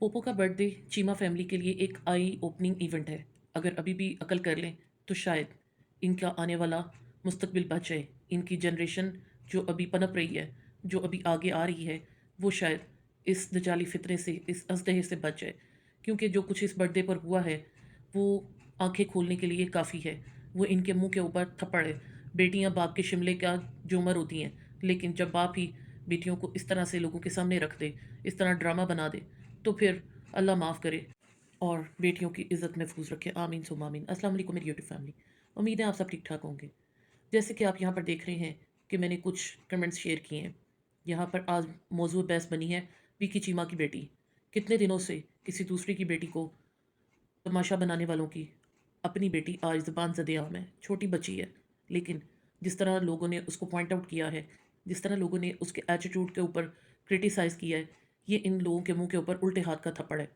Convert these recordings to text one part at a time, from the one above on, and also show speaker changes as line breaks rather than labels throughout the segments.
Poopó का birthday Cheema family के लिए एक आई ओपनिंग इवेंट है। अगर अभी भी अकल कर लें तो शायद इनका आने वाला मुस्तकबिल बच जाए। इनकी जनरेशन जो अभी पनप रही है, जो अभी आगे आ रही है, वो शायद इस दजाली फितरे से, इस अजदहे से बच जाए। क्योंकि जो कुछ इस बर्थडे पर हुआ है वो आंखें खोलने के लिए काफ़ी है। वो इनके मुंह के ऊपर थप्पड़ है। बेटियां बाप के शिमले का जोमर होती हैं, लेकिन जब बाप ही बेटियों को इस तरह से लोगों के सामने रख दे, इस तरह ड्रामा बना दे, तो फिर अल्लाह माफ़ करे और बेटियों की इज़्ज़त महफूज रखे। आमीन सुम आमीन। अस्सलाम वालेकुम मेरी यूट्यूब फैमिली, उम्मीद है आप सब ठीक ठाक होंगे। जैसे कि आप यहाँ पर देख रहे हैं कि मैंने कुछ कमेंट्स शेयर किए हैं। यहाँ पर आज मौजूद बहस बनी है विकी चीमा की बेटी। कितने दिनों से किसी दूसरे की बेटी को तमाशा बनाने वालों की अपनी बेटी आज ज़बान ज़द-ए-आम है, छोटी बच्ची है, लेकिन जिस तरह लोगों ने उसको पॉइंट आउट किया है, जिस तरह लोगों ने उसके एटीट्यूड के ऊपर क्रिटिसाइज़ किया है, ये इन लोगों के मुंह के ऊपर उल्टे हाथ का थप्पड़ है।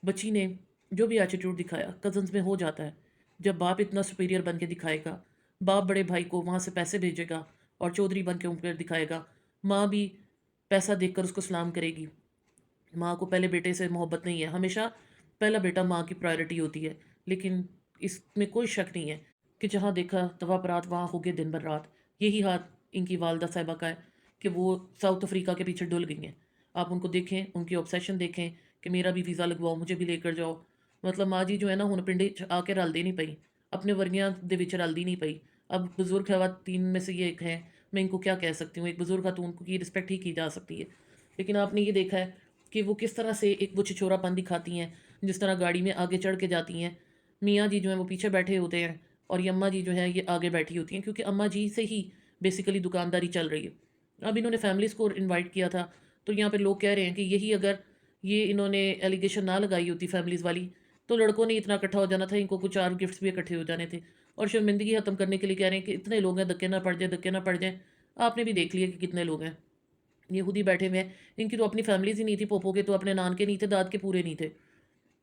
बच्ची ने जो भी एटीट्यूड दिखाया कज़न्स में हो जाता है। जब बाप इतना सुपीरियर बन के दिखाएगा, बाप बड़े भाई को वहाँ से पैसे भेजेगा और चौधरी बन के ऊपर दिखाएगा, माँ भी पैसा देखकर उसको सलाम करेगी। माँ को पहले बेटे से मोहब्बत नहीं है, हमेशा पहला बेटा माँ की प्रायोरिटी होती है। लेकिन इसमें कोई शक नहीं है कि जहाँ देखा तवा परात वहाँ हो गए दिन भर रात। यही हाथ इनकी वालदा साहिबा का है कि वो साउथ अफ्रीका के पीछे डुल गई हैं। आप उनको देखें, उनकी ऑब्सेशन देखें कि मेरा भी वीज़ा लगवाओ, मुझे भी लेकर जाओ। मतलब माँ जी जो है ना हुण पिंडे च आके रलदी नहीं पई, अपने वर्गियां दे विच रलदी नहीं पई। अब बुजुर्ग खवातीन में से ये एक हैं, मैं इनको क्या कह सकती हूँ, एक बुजुर्ग खातून की रिस्पेक्ट ही की जा सकती है। लेकिन आपने ये देखा है कि वो किस तरह से एक वो छिछोरापन दिखाती हैं, जिस तरह गाड़ी में आगे चढ़ के जाती हैं। मियाँ जी जो हैं वो पीछे बैठे होते हैं और ये अम्मा जी जो हैं ये आगे बैठी होती हैं, क्योंकि अम्मा जी से ही बेसिकली दुकानदारी चल रही है। अब इन्होंने फैमिलीज़ को इनवाइट किया था, तो यहाँ पे लोग कह रहे हैं कि यही अगर ये इन्होंने एलिगेशन ना लगाई होती फैमिलीज़ वाली, तो लड़कों ने इतना इकट्ठा हो जाना था, इनको कुछ और गिफ्ट्स भी इकट्ठे हो जाने थे। और शर्मिंदगी ख़त्म करने के लिए कह रहे हैं कि इतने लोग हैं, धक्के ना पड़ जाए, धक्के ना पड़ जाएँ। आपने भी देख लिया कि कितने लोग हैं। ये खुद ही बैठे हुए हैं। इनकी तो अपनी फैमिलीज़ ही नहीं थी, पोपो के तो अपने नान के नहीं थे, दाद के पूरे नहीं थे।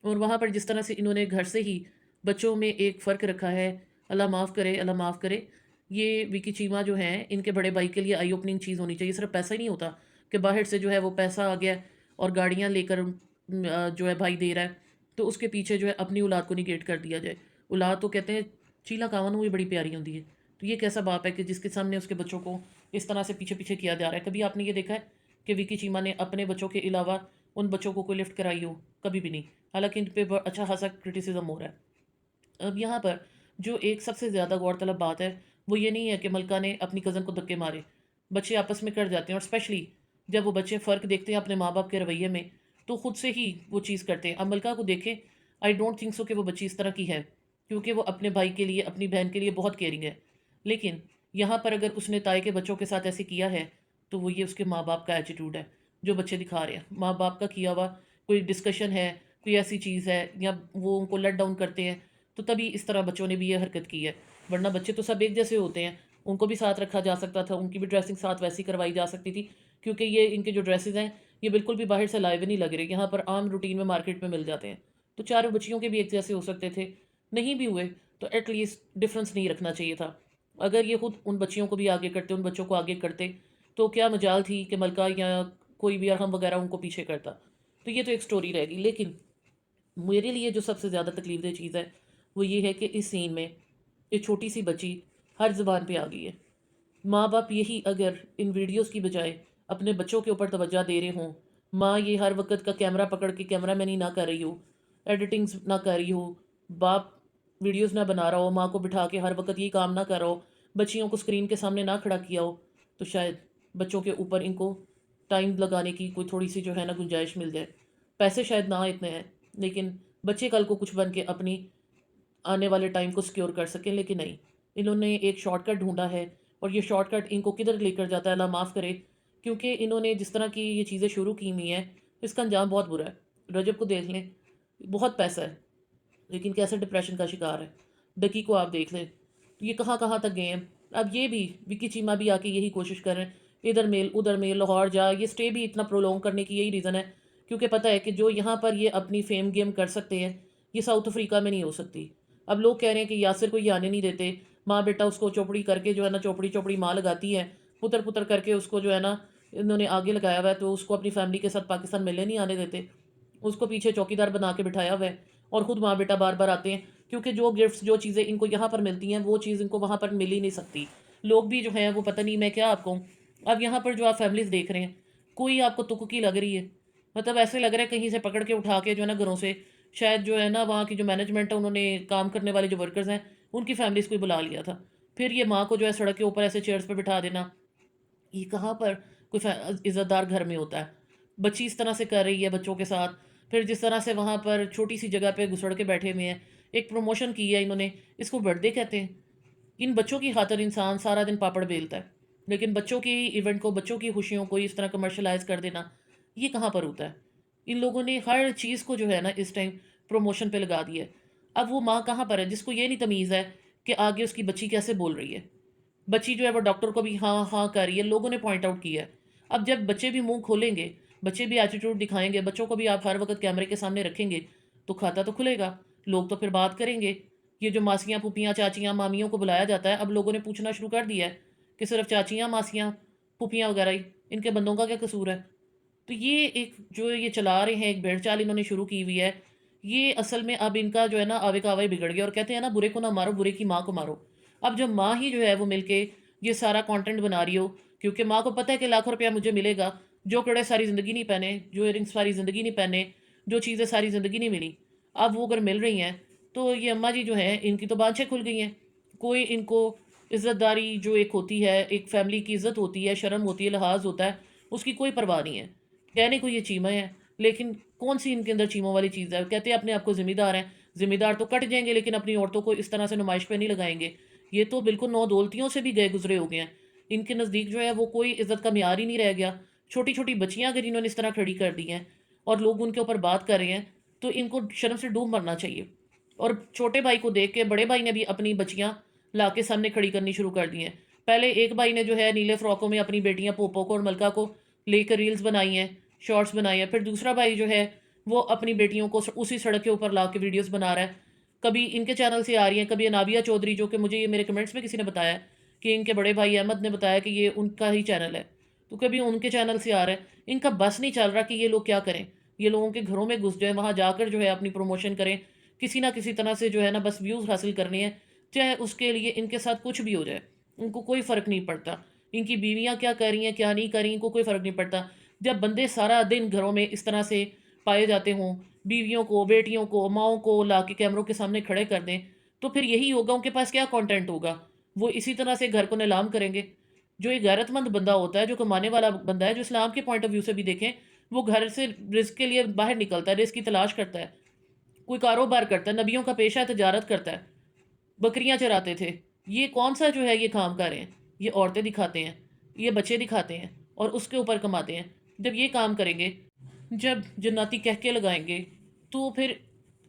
और वहाँ पर जिस तरह से इन्होंने घर से ही बच्चों में एक फ़र्क रखा है, अल्लाह माफ़ करे, अल्लाह माफ़ करे। ये विकी चीमा जो हैं, इनके बड़े भाई के लिए आई ओपनिंग चीज़ होनी चाहिए। सिर्फ़ पैसा ही नहीं होता कि बाहर से जो है वो पैसा आ गया और गाड़ियाँ लेकर जो है भाई दे रहा है, तो उसके पीछे जो है अपनी औलाद को निगेट कर दिया जाए। औलाद तो कहते हैं चीला कावन हुई बड़ी प्यारी होती है। तो ये कैसा बाप है कि जिसके सामने उसके बच्चों को इस तरह से पीछे-पीछे किया जा रहा है। कभी आपने ये देखा है कि विकी चीमा ने अपने बच्चों के अलावा उन बच्चों को कोई लिफ्ट कराई हो? कभी भी नहीं। हालाँकि इन पे अच्छा खासा क्रिटिसिज़्म हो रहा है। अब यहाँ पर जो एक सबसे ज़्यादा गौरतलब बात है, वो ये नहीं है कि मलका ने अपनी कज़न को धक्के मारे। बच्चे आपस में कर जाते हैं और स्पेशली जब वो बच्चे फ़र्क देखते हैं अपने माँ-बाप के रवैये में, तो खुद से ही वो चीज़ करते हैं। अब मलका को देखें, आई डोंट थिंक सो कि वो बच्ची इस तरह की है, क्योंकि वो अपने भाई के लिए, अपनी बहन के लिए बहुत केयरिंग है। लेकिन यहाँ पर अगर उसने ताए के बच्चों के साथ ऐसे किया है, तो वो ये उसके माँ-बाप का एटीट्यूड है, जो बच्चे दिखा रहे हैं। माँ-बाप का किया हुआ कोई डिस्कशन है, कोई ऐसी चीज़ है या वो उनको लेट डाउन करते हैं, तो तभी इस तरह बच्चों ने भी ये हरकत की है। वरना बच्चे तो सब एक जैसे होते हैं, उनको भी साथ रखा जा सकता था, उनकी भी ड्रेसिंग साथ वैसी करवाई जा सकती थी, क्योंकि ये इनके जो ड्रेसेज़ हैं, ये बिल्कुल भी बाहर से लाए हुए नहीं लग रहे, यहाँ पर आम रूटीन में मार्केट में मिल जाते हैं। तो चारों बच्चियों के भी एक जैसे हो सकते थे, नहीं भी हुए, तो एट लीस्ट डिफरेंस नहीं रखना चाहिए था। अगर ये खुद उन बच्चियों को भी आगे करते, उन बच्चों को आगे करते, तो क्या मजाल थी कि मलका या कोई भी अरहम वगैरह उनको पीछे करता। तो ये तो एक स्टोरी रहेगी। लेकिन मेरे लिए जो सबसे ज़्यादा तकलीफ़देह चीज़ है, वो ये है कि इस सीन में एक छोटी सी बच्ची हर ज़ुबान पे आ गई है। माँ बाप यही अगर इन वीडियोस की बजाय अपने बच्चों के ऊपर तवज्जो दे रहे हों, माँ ये हर वक्त का कैमरा पकड़ के कैमरामैनी ना कर रही हो, एडिटिंग्स ना कर रही हो, बाप वीडियोस ना बना रहा हो, माँ को बिठा के हर वक्त ये काम ना कर रहा हो, बच्चियों को स्क्रीन के सामने ना खड़ा किया हो, तो शायद बच्चों के ऊपर इनको टाइम लगाने की कोई थोड़ी सी जो है ना गुंजाइश मिल जाए। पैसे शायद ना इतने हैं, लेकिन बच्चे कल को कुछ बन के अपनी आने वाले टाइम को सिक्योर कर सकें। लेकिन नहीं, इन्होंने एक शॉर्टकट ढूंढा है और ये शॉर्टकट इनको किधर लेकर जाता है अल्लाह माफ़ करे, क्योंकि इन्होंने जिस तरह की ये चीज़ें शुरू की हुई हैं, इसका अंजाम बहुत बुरा है। रजब को देख लें, बहुत पैसा है, लेकिन कैसे डिप्रेशन का शिकार है। डकी को आप देख लें, तो ये कहाँ कहाँ तक गए हैं। अब ये भी विकी चीमा भी आके यही कोशिश कर रहे हैं, इधर मेल उधर मेल, लाहौर जा। ये स्टे भी इतना प्रोलॉन्ग करने की यही रीज़न है, क्योंकि पता है कि जो यहाँ पर ये अपनी फेम गेम कर सकते हैं, ये साउथ अफ्रीका में नहीं हो सकती। अब लोग कह रहे हैं कि यासिर को ये आने नहीं देते, माँ बेटा उसको चौपड़ी करके जो है ना, चौपड़ी चौपड़ी माँ लगाती है, पुतर पुतर करके उसको जो है ना इन्होंने आगे लगाया हुआ है, तो उसको अपनी फैमिली के साथ पाकिस्तान मिलने नहीं आने देते। اس کو پیچھے چوکیدار بنا کے بٹھایا ہوا ہے، اور خود ماں بیٹا بار بار آتے ہیں، کیونکہ جو گفٹس جو چیزیں ان کو یہاں پر ملتی ہیں وہ چیز ان کو وہاں پر مل ہی نہیں سکتی۔ لوگ بھی جو ہیں وہ پتہ نہیں میں کیا آپ کو، اب یہاں پر جو آپ فیملیز دیکھ رہے ہیں، کوئی آپ کو تک کی لگ رہی ہے، مطلب ایسے لگ رہا ہے کہیں سے پکڑ کے اٹھا کے جو ہے نا گھروں سے، شاید جو ہے نا وہاں کی جو مینجمنٹ ہے انہوں نے کام کرنے والے جو ورکرز ہیں ان کی فیملیز کو ہی بلا لیا تھا، پھر یہ ماں کو جو ہے سڑک کے اوپر ایسے چیئرز پہ بٹھا دینا، یہ کہاں پر کوئی عزت دار گھر میں ہوتا ہے؟ بچی اس طرح سے کر رہی ہے بچوں کے ساتھ، پھر جس طرح سے وہاں پر چھوٹی سی جگہ پہ گھسڑ کے بیٹھے ہوئے ہیں، ایک پروموشن کی ہے انہوں نے، اس کو برتھ ڈے کہتے ہیں؟ ان بچوں کی خاطر انسان سارا دن پاپڑ بیلتا ہے، لیکن بچوں کی ایونٹ کو، بچوں کی خوشیوں کو اس طرح کمرشلائز کر دینا، یہ کہاں پر ہوتا ہے؟ ان لوگوں نے ہر چیز کو جو ہے نا اس ٹائم پروموشن پہ لگا دیا ہے۔ اب وہ ماں کہاں پر ہے جس کو یہ نہیں تمیز ہے کہ آگے اس کی بچی کیسے بول رہی ہے؟ بچی جو ہے وہ ڈاکٹر کو بھی ہاں ہاں کر رہی ہے، لوگوں نے پوائنٹ آؤٹ کیا ہے۔ اب جب بچے بھی منہ کھولیں گے، بچے بھی ایٹیٹیوڈ دکھائیں گے، بچوں کو بھی آپ ہر وقت کیمرے کے سامنے رکھیں گے، تو کھاتا تو کھلے گا، لوگ تو پھر بات کریں گے۔ یہ جو ماسیاں پھوپھیاں چاچیاں مامیوں کو بلایا جاتا ہے، اب لوگوں نے پوچھنا شروع کر دیا ہے کہ صرف چاچیاں ماسیاں پھوپھیاں وغیرہ ہی، ان کے بندوں کا کیا قصور ہے؟ تو یہ ایک جو یہ چلا رہے ہیں ایک بھیڑ چال انہوں نے شروع کی ہوئی ہے، یہ اصل میں اب ان کا جو ہے نا آوے کا آوے بگڑ گیا، اور کہتے ہیں نا برے کو نہ مارو، برے کی ماں کو مارو۔ اب جب ماں ہی جو ہے وہ مل کے یہ سارا کانٹینٹ بنا رہی ہو، کیونکہ ماں کو پتہ ہے کہ لاکھوں روپیہ مجھے ملے گا، جو کڑے ساری زندگی نہیں پہنے، جو ایئرنگس ساری زندگی نہیں پہنے، جو چیزیں ساری زندگی نہیں ملی، اب وہ اگر مل رہی ہیں تو یہ اماں جی جو ہیں ان کی تو بانچیں کھل گئی ہیں۔ کوئی ان کو عزت داری جو ایک ہوتی ہے، ایک فیملی کی عزت ہوتی ہے، شرم ہوتی ہے، لحاظ ہوتا ہے، اس کی کوئی پرواہ نہیں ہے۔ کہنے کو یہ چیمے ہیں، لیکن کون سی ان کے اندر چیموں والی چیز ہے؟ کہتے ہیں اپنے آپ کو ذمہ دار ہیں، ذمہ دار تو کٹ جائیں گے لیکن اپنی عورتوں کو اس طرح سے نمائش پہ نہیں لگائیں گے۔ یہ تو بالکل نو دولتیوں سے بھی گئے گزرے ہو گئے ہیں، ان کے نزدیک جو ہے وہ کوئی عزت کا معیار ہی نہیں رہ گیا۔ چھوٹی چھوٹی بچیاں اگر انہوں نے اس طرح کھڑی کر دی ہیں اور لوگ ان کے اوپر بات کر رہے ہیں، تو ان کو شرم سے ڈوب مرنا چاہیے۔ اور چھوٹے بھائی کو دیکھ کے بڑے بھائی نے بھی اپنی بچیاں لا کے سامنے کھڑی کرنی شروع کر دی ہیں۔ پہلے ایک بھائی نے جو ہے نیلے فراکوں میں اپنی بیٹیاں پوپو کو اور ملکہ کو لے کر ریلز بنائی ہیں، شارٹس بنائی ہیں، پھر دوسرا بھائی جو ہے وہ اپنی بیٹیوں کو اسی سڑک کے اوپر لا کے ویڈیوز بنا رہا ہے۔ کبھی ان کے چینل سے آ رہی ہیں، کبھی انابیہ چودھری، جو کہ مجھے یہ میرے کمنٹس میں کسی نے بتایا کہ ان کے بڑے بھائی احمد نے بتایا کہ یہ ان کا ہی چینل ہے، تو کبھی ان کے چینل سے آ رہا ہے۔ ان کا بس نہیں چل رہا کہ یہ لوگ کیا کریں، یہ لوگوں کے گھروں میں گھس جائیں، وہاں جا کر جو ہے اپنی پروموشن کریں، کسی نہ کسی طرح سے جو ہے نا بس ویوز حاصل کرنی ہے، چاہے اس کے لیے ان کے ساتھ کچھ بھی ہو جائے، ان کو کوئی فرق نہیں پڑتا۔ ان کی بیویاں کیا کر رہی ہیں کیا نہیں کر رہی، ان کو کوئی فرق نہیں پڑتا۔ جب بندے سارا دن گھروں میں اس طرح سے پائے جاتے ہوں، بیویوں کو، بیٹیوں کو، ماؤں کو لا کے کیمروں کے سامنے کھڑے کر دیں، تو پھر یہی ہوگا، ان کے پاس کیا کانٹینٹ ہوگا؟ وہ اسی طرح سے گھر کو نیلام کریں گے۔ جو ایک غیرت مند بندہ ہوتا ہے، جو کمانے والا بندہ ہے، جو اسلام کے پوائنٹ آف ویو سے بھی دیکھیں، وہ گھر سے رزق کے لیے باہر نکلتا ہے، رزق کی تلاش کرتا ہے، کوئی کاروبار کرتا ہے، نبیوں کا پیشہ تجارت کرتا ہے، بکریاں چراتے تھے۔ یہ کون سا جو ہے یہ کام کر رہے ہیں؟ یہ عورتیں دکھاتے ہیں، یہ بچے دکھاتے ہیں، اور اس کے اوپر کماتے ہیں۔ جب یہ کام کریں گے، جب جناتی کہکے لگائیں گے، تو پھر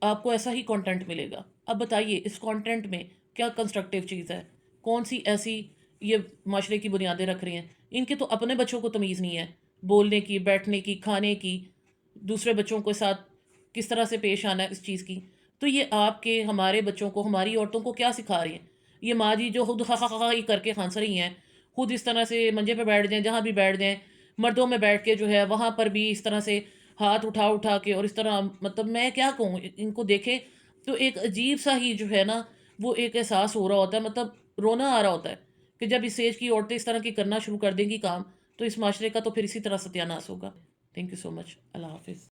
آپ کو ایسا ہی کانٹینٹ ملے گا۔ اب بتائیے اس کانٹینٹ میں کیا کنسٹرکٹیو چیز ہے؟ کون سی ایسی یہ معاشرے کی بنیادیں رکھ رہی ہیں؟ ان کے تو اپنے بچوں کو تمیز نہیں ہے، بولنے کی، بیٹھنے کی، کھانے کی، دوسرے بچوں کے ساتھ کس طرح سے پیش آنا ہے اس چیز کی۔ تو یہ آپ کے، ہمارے بچوں کو، ہماری عورتوں کو کیا سکھا رہی ہیں؟ یہ ماں جی جو خود ہی کر کے ہنس رہی ہیں، خود اس طرح سے منجے پہ بیٹھ جائیں، جہاں بھی بیٹھ جائیں، مردوں میں بیٹھ کے جو ہے وہاں پر بھی اس طرح سے ہاتھ اٹھا اٹھا کے، اور اس طرح، مطلب میں کیا کہوں، ان کو دیکھے تو ایک عجیب سا ہی جو ہے نا وہ ایک احساس ہو رہا ہوتا ہے، مطلب رونا آ رہا ہوتا ہے کہ جب اس ایج کی عورتیں اس طرح کی کرنا شروع کر دیں گی کام، تو اس معاشرے کا تو پھر اسی طرح ستیہ ناش ہوگا۔ تھینک یو سو مچ، اللہ حافظ۔